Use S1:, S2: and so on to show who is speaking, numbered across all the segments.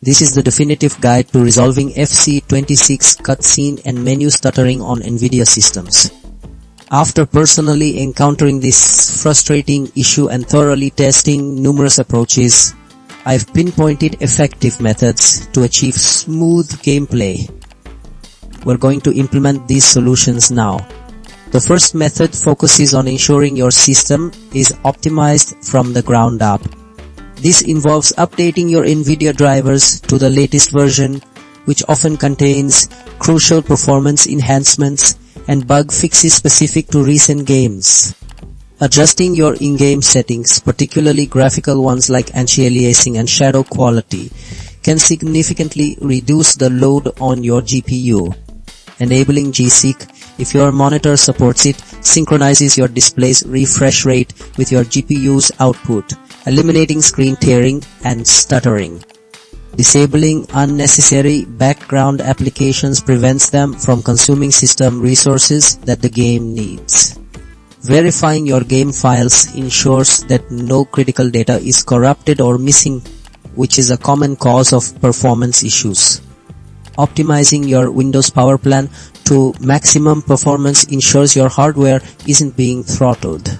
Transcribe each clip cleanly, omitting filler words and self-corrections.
S1: This is the definitive guide to resolving FC26 cutscene and menu stuttering on Nvidia systems. After personally encountering this frustrating issue and thoroughly testing numerous approaches, I've pinpointed effective methods to achieve smooth gameplay. We're going to implement these solutions now. The first method focuses on ensuring your system is optimized from the ground up. This involves updating your Nvidia drivers to the latest version, which often contains crucial performance enhancements and bug fixes specific to recent games. Adjusting your in-game settings, particularly graphical ones like anti-aliasing and shadow quality, can significantly reduce the load on your GPU. Enabling G-Sync, if your monitor supports it, synchronizes your display's refresh rate with your GPU's output, eliminating screen tearing and stuttering. Disabling unnecessary background applications prevents them from consuming system resources that the game needs. Verifying your game files ensures that no critical data is corrupted or missing, which is a common cause of performance issues. Optimizing your Windows power plan to maximum performance ensures your hardware isn't being throttled.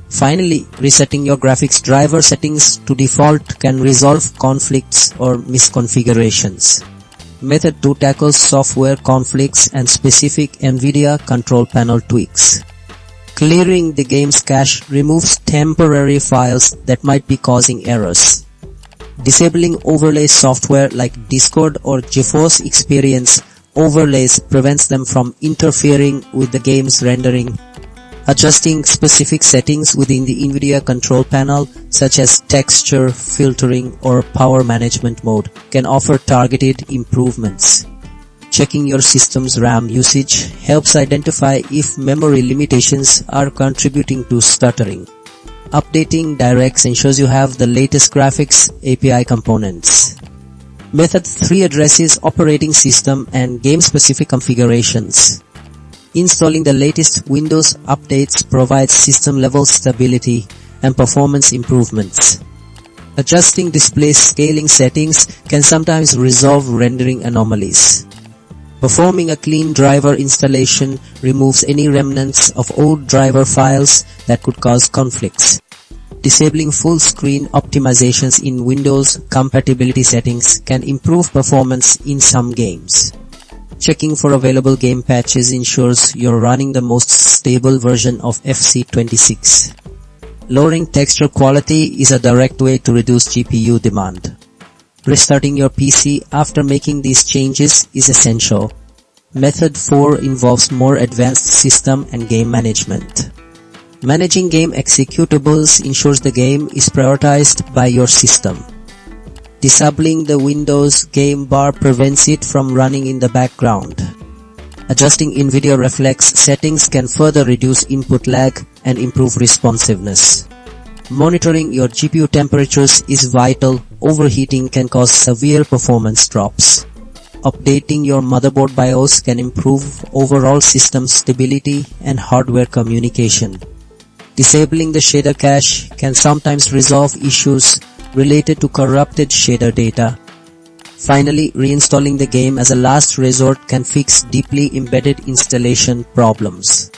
S1: Finally, resetting your graphics driver settings to default can resolve conflicts or misconfigurations. Method 2 tackles software conflicts and specific Nvidia control panel tweaks. Clearing the game's cache removes temporary files that might be causing errors. Disabling overlay software like Discord or GeForce Experience overlays prevents them from interfering with the game's rendering. Adjusting specific settings within the Nvidia control panel, such as texture, filtering, or power management mode, can offer targeted improvements. Checking your system's RAM usage helps identify if memory limitations are contributing to stuttering. Updating directs ensures you have the latest graphics API components. Method 3 addresses operating system and game-specific configurations. Installing the latest Windows updates provides system-level stability and performance improvements. Adjusting display scaling settings can sometimes resolve rendering anomalies. Performing a clean driver installation removes any remnants of old driver files that could cause conflicts. Disabling full screen optimizations in Windows compatibility settings can improve performance in some games. Checking for available game patches ensures you're running the most stable version of FC26. Lowering texture quality is a direct way to reduce GPU demand. Restarting your PC after making these changes is essential. Method 4 involves more advanced system and game management. Managing game executables ensures the game is prioritized by your system. Disabling the Windows game bar prevents it from running in the background. Adjusting Nvidia Reflex settings can further reduce input lag and improve responsiveness. Monitoring your GPU temperatures is vital. Overheating can cause severe performance drops. Updating your motherboard BIOS can improve overall system stability and hardware communication. Disabling the shader cache can sometimes resolve issues related to corrupted shader data. Finally, reinstalling the game as a last resort can fix deeply embedded installation problems.